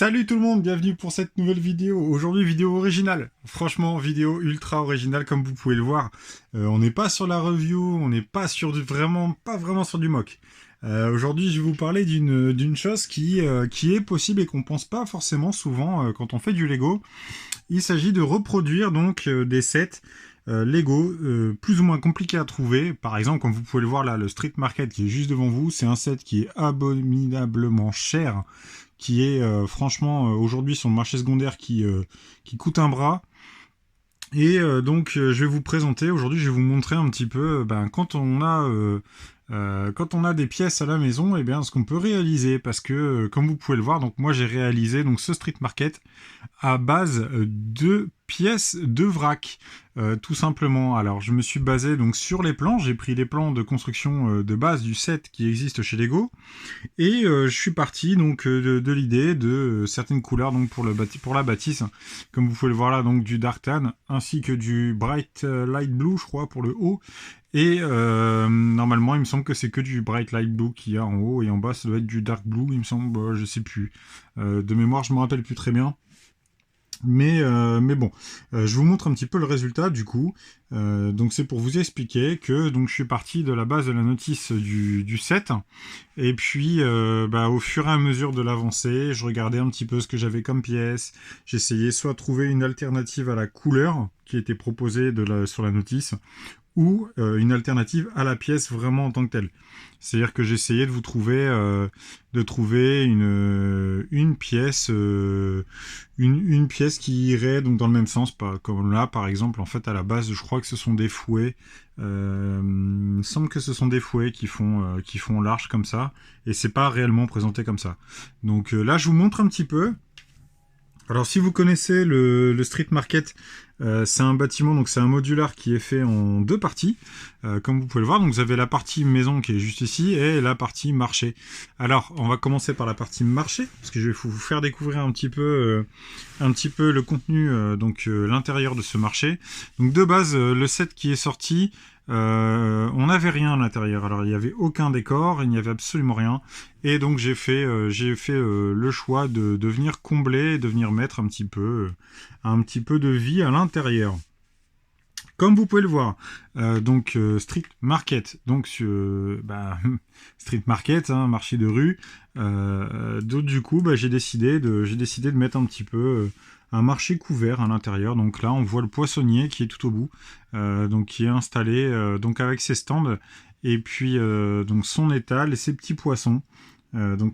Salut tout le monde, bienvenue pour cette nouvelle vidéo. Aujourd'hui, vidéo originale. Franchement, vidéo ultra originale comme vous pouvez le voir. On n'est pas sur la review, on n'est pas sur pas vraiment sur du mock. Aujourd'hui, je vais vous parler d'une chose qui est possible et qu'on pense pas forcément souvent quand on fait du Lego. Il s'agit de reproduire donc des sets Lego plus ou moins compliqués à trouver. Par exemple, comme vous pouvez le voir là, le Street Market qui est juste devant vous, c'est un set qui est abominablement cher, qui est franchement aujourd'hui sur le marché secondaire qui coûte un bras. Et je vais vous présenter, aujourd'hui je vais vous montrer un petit peu quand on a des pièces à la maison, et bien ce qu'on peut réaliser, parce que comme vous pouvez le voir, donc moi j'ai réalisé donc ce Street Market à base de pièces de vrac, tout simplement. Alors je me suis basé donc sur les plans, j'ai pris les plans de construction de base du set qui existe chez Lego, et je suis parti donc de l'idée de certaines couleurs donc pour la bâtisse, comme vous pouvez le voir là, donc du dark tan ainsi que du bright light blue, je crois, pour le haut. Et normalement, il me semble que c'est que du bright light blue qu'il y a en haut, et en bas ça doit être du dark blue, il me semble, je sais plus. De mémoire, je me rappelle plus très bien. Mais bon, je vous montre un petit peu le résultat du coup. Donc c'est pour vous expliquer que donc je suis parti de la base de la notice du set, et puis au fur et à mesure de l'avancée, je regardais un petit peu ce que j'avais comme pièce. J'essayais soit de trouver une alternative à la couleur qui était proposée sur la notice, ou une alternative à la pièce vraiment en tant que telle. C'est-à-dire que j'essayais de trouver une pièce une pièce qui irait donc dans le même sens, pas comme là par exemple. En fait, à la base, je crois que ce sont des fouets. Il me semble que ce sont des fouets qui font large comme ça, et c'est pas réellement présenté comme ça. Donc là, je vous montre un petit peu. Alors si vous connaissez le Street Market, c'est un bâtiment, donc c'est un modular qui est fait en deux parties, comme vous pouvez le voir. Donc vous avez la partie maison qui est juste ici, et la partie marché. Alors on va commencer par la partie marché, parce que je vais vous faire découvrir un petit peu le contenu, l'intérieur de ce marché. Donc de base, le set qui est sorti, on n'avait rien à l'intérieur. Alors il n'y avait aucun décor, il n'y avait absolument rien. Et donc j'ai fait le choix de venir combler, de venir mettre un petit peu de vie à l'intérieur. Comme vous pouvez le voir, Street Market, donc Street Market, hein, marché de rue. Du coup, j'ai décidé de mettre un petit peu un marché couvert à l'intérieur. Donc là, on voit le poissonnier qui est tout au bout, qui est installé donc avec ses stands, et puis donc son étal et ses petits poissons.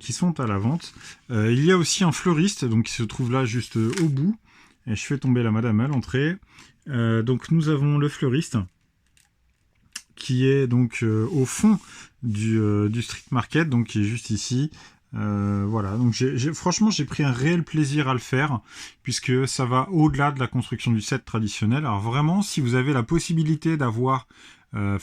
Qui sont à la vente. Il y a aussi un fleuriste donc qui se trouve là juste au bout. Et je fais tomber la madame à l'entrée. Donc nous avons le fleuriste qui est donc au fond du street market, donc qui est juste ici. Voilà, donc franchement j'ai pris un réel plaisir à le faire, puisque ça va au-delà de la construction du set traditionnel. Alors vraiment, si vous avez la possibilité d'avoir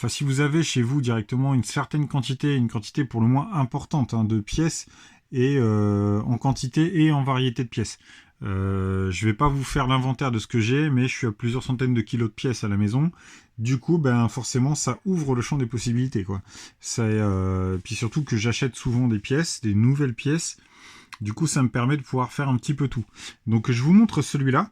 si vous avez chez vous directement une certaine quantité, une quantité pour le moins importante, hein, de pièces, et en quantité et en variété de pièces. Je vais pas vous faire l'inventaire de ce que j'ai, mais je suis à plusieurs centaines de kilos de pièces à la maison. Du coup, forcément, ça ouvre le champ des possibilités, quoi. Puis surtout que j'achète souvent des pièces, des nouvelles pièces. Du coup, ça me permet de pouvoir faire un petit peu tout. Donc, je vous montre celui-là.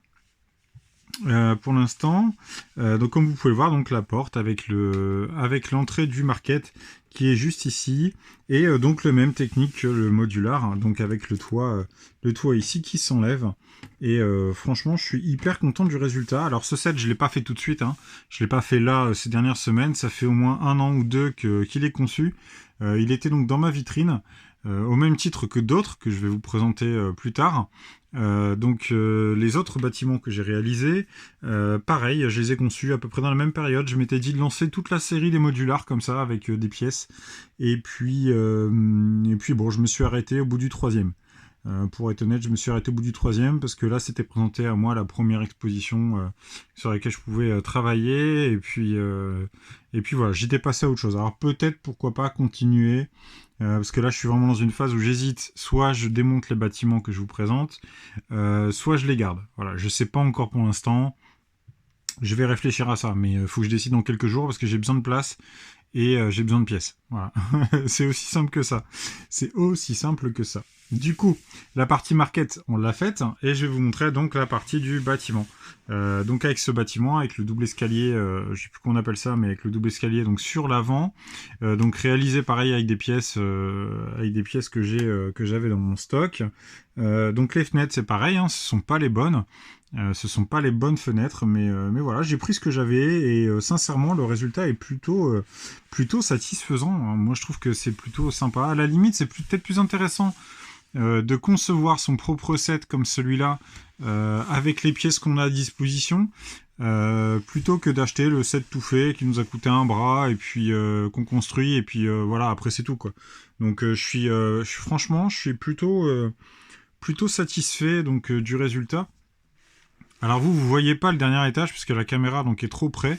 Pour l'instant, donc comme vous pouvez le voir, donc la porte avec l'entrée du market qui est juste ici, et donc le même technique que le modular, hein, donc avec le toit ici qui s'enlève. Et franchement, je suis hyper content du résultat. Alors ce set, je l'ai pas fait tout de suite, hein. Je l'ai pas fait là ces dernières semaines. Ça fait au moins 1 an ou 2 qu'il est conçu. Il était donc dans ma vitrine, au même titre que d'autres que je vais vous présenter plus tard. Les autres bâtiments que j'ai réalisés, pareil, je les ai conçus à peu près dans la même période. Je m'étais dit de lancer toute la série des modulars comme ça, avec des pièces. Et puis bon, je me suis arrêté au bout du troisième. Pour être honnête, je me suis arrêté au bout du troisième, parce que là, c'était présenté à moi la première exposition sur laquelle je pouvais travailler. Et puis voilà, j'étais passé à autre chose. Alors peut-être, pourquoi pas, continuer. Parce que là, je suis vraiment dans une phase où j'hésite. Soit je démonte les bâtiments que je vous présente, soit je les garde. Voilà, je sais pas encore pour l'instant. Je vais réfléchir à ça, mais il faut que je décide dans quelques jours, parce que j'ai besoin de place. et j'ai besoin de pièces. Voilà. C'est aussi simple que ça. C'est aussi simple que ça. Du coup, la partie market, on l'a faite, et je vais vous montrer donc la partie du bâtiment. Donc avec ce bâtiment, avec le double escalier, je sais plus comment on appelle ça, mais avec le double escalier donc sur l'avant, donc réalisé pareil avec des pièces que j'avais dans mon stock. Donc les fenêtres, c'est pareil, hein, ce sont pas les bonnes. Ce sont pas les bonnes fenêtres, mais voilà, j'ai pris ce que j'avais et sincèrement, le résultat est plutôt satisfaisant. Moi, je trouve que c'est plutôt sympa. À la limite, c'est peut-être plus intéressant de concevoir son propre set comme celui-là avec les pièces qu'on a à disposition plutôt que d'acheter le set tout fait qui nous a coûté un bras et puis qu'on construit et puis voilà, après c'est tout quoi. Donc franchement, je suis plutôt satisfait donc du résultat. Alors vous voyez pas le dernier étage puisque la caméra donc est trop près.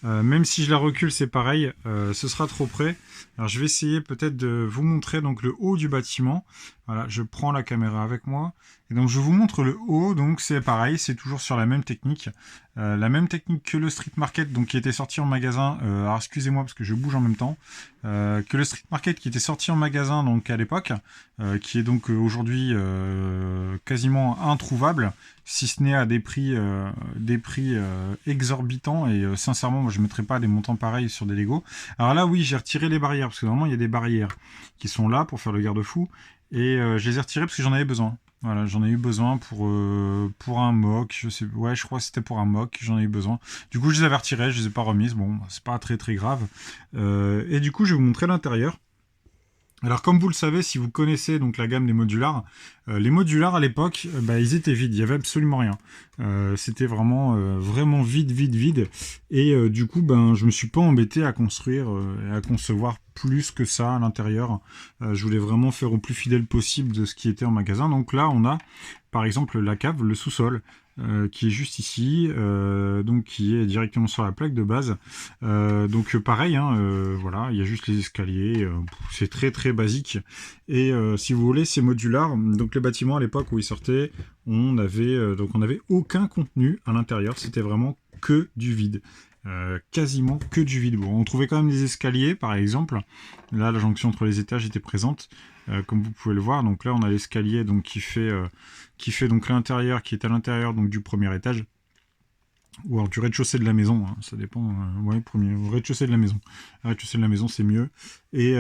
Même si je la recule, c'est pareil, ce sera trop près. Alors je vais essayer peut-être de vous montrer donc le haut du bâtiment. Voilà, je prends la caméra avec moi. Et donc je vous montre le haut, donc c'est pareil, c'est toujours sur la même technique. La même technique que le Street Market, donc qui était sorti en magasin. Alors excusez-moi parce que je bouge en même temps. Que le Street Market qui était sorti en magasin donc à l'époque, qui est donc aujourd'hui quasiment introuvable, si ce n'est à des prix exorbitants. Et sincèrement, moi je ne mettrais pas des montants pareils sur des Lego. Alors là, oui, j'ai retiré les barrières parce que normalement il y a des barrières qui sont là pour faire le garde-fou. Et je les ai retirées parce que j'en avais besoin. Voilà, j'en ai eu besoin pour un mock, je crois que c'était pour un mock, j'en ai eu besoin. Du coup, je les avais retirées, je les ai pas remises, bon, c'est pas très très grave. Et du coup, je vais vous montrer l'intérieur. Alors comme vous le savez, si vous connaissez donc la gamme des modulars, les modulars à l'époque, ils étaient vides, il y avait absolument rien. C'était vraiment vide. Et du coup, je me suis pas embêté à construire et à concevoir plus que ça à l'intérieur. Je voulais vraiment faire au plus fidèle possible de ce qui était en magasin. Donc là, on a par exemple la cave, le sous-sol. Qui est juste ici, donc qui est directement sur la plaque de base. Donc pareil, hein, voilà, il y a juste les escaliers, c'est très très basique. Et si vous voulez, c'est modular. Donc les bâtiments à l'époque où ils sortaient, on avait aucun contenu à l'intérieur, c'était vraiment que du vide. Quasiment que du vide. Bon, on trouvait quand même des escaliers, par exemple. Là, la jonction entre les étages était présente, comme vous pouvez le voir. Donc là, on a l'escalier donc qui fait donc l'intérieur, qui est à l'intérieur donc du premier étage, ou alors du rez-de-chaussée de la maison, hein, ça dépend. Au rez-de-chaussée de la maison. Le rez-de-chaussée de la maison, c'est mieux. Et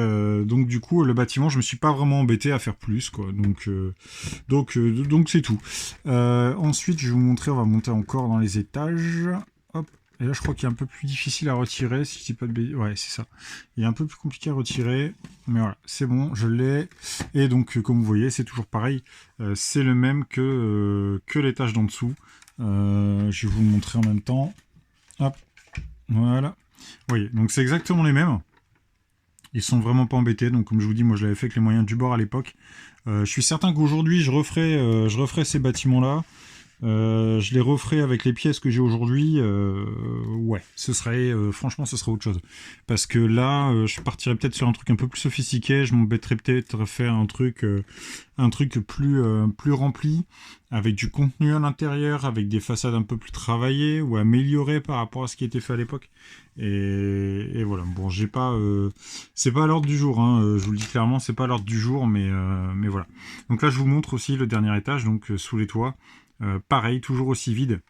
donc du coup, le bâtiment, je me suis pas vraiment embêté à faire plus, quoi. Donc c'est tout. Ensuite, je vais vous montrer. On va monter encore dans les étages. Hop. Et là, je crois qu'il est un peu plus difficile à retirer, si je dis pas de bêtises. Ouais, c'est ça. Il est un peu plus compliqué à retirer. Mais voilà, c'est bon, je l'ai. Et donc, comme vous voyez, c'est toujours pareil. C'est le même que l'étage d'en dessous. Je vais vous le montrer en même temps. Hop. Voilà. Vous voyez, donc c'est exactement les mêmes. Ils sont vraiment pas embêtés. Donc, comme je vous dis, moi, je l'avais fait avec les moyens du bord à l'époque. Je suis certain qu'aujourd'hui, je referai ces bâtiments-là. Je les referai avec les pièces que j'ai aujourd'hui. Ouais, franchement, ce serait autre chose. Parce que là, je partirais peut-être sur un truc un peu plus sophistiqué. Je m'embêterais peut-être à faire un truc plus rempli, avec du contenu à l'intérieur, avec des façades un peu plus travaillées ou améliorées par rapport à ce qui était fait à l'époque. Et voilà. Bon, c'est pas à l'ordre du jour. Hein. Je vous le dis clairement, c'est pas à l'ordre du jour, mais voilà. Donc là, je vous montre aussi le dernier étage, donc sous les toits. Pareil, toujours aussi vide.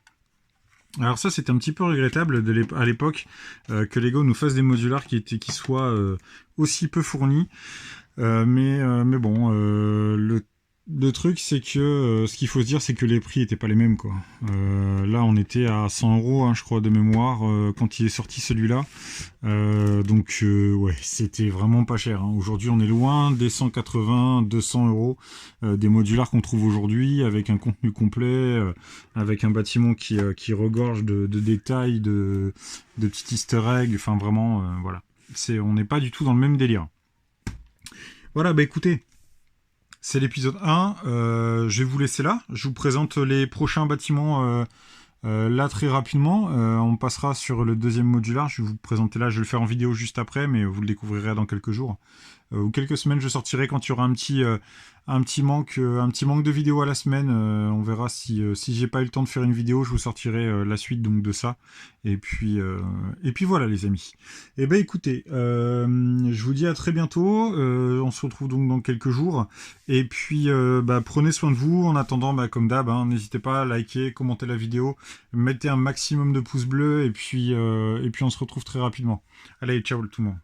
Alors ça, c'était un petit peu regrettable à l'époque que Lego nous fasse des modulars qui soient aussi peu fournis. Mais bon, le truc, c'est que ce qu'il faut se dire, c'est que les prix étaient pas les mêmes, quoi. Là, on était à 100 €, hein, je crois, de mémoire, quand il est sorti celui-là. Ouais, c'était vraiment pas cher. Hein. Aujourd'hui, on est loin des 180, 200 € des modulars qu'on trouve aujourd'hui, avec un contenu complet, avec un bâtiment qui regorge de détails, de petits easter eggs. Enfin, vraiment, voilà. On n'est pas du tout dans le même délire. Voilà, écoutez. C'est l'épisode 1, je vais vous laisser là, je vous présente les prochains bâtiments là très rapidement, on passera sur le deuxième modular, je vais vous présenter là, je vais le faire en vidéo juste après, mais vous le découvrirez dans quelques jours. ou quelques semaines je sortirai quand il y aura un petit manque de vidéos à la semaine. On verra si j'ai pas eu le temps de faire une vidéo, je vous sortirai la suite donc de ça. Et puis voilà les amis. Et ben écoutez, je vous dis à très bientôt. On se retrouve donc dans quelques jours. Et puis prenez soin de vous. En attendant, comme d'hab, hein, n'hésitez pas à liker, commenter la vidéo, mettez un maximum de pouces bleus et puis on se retrouve très rapidement. Allez, ciao tout le monde.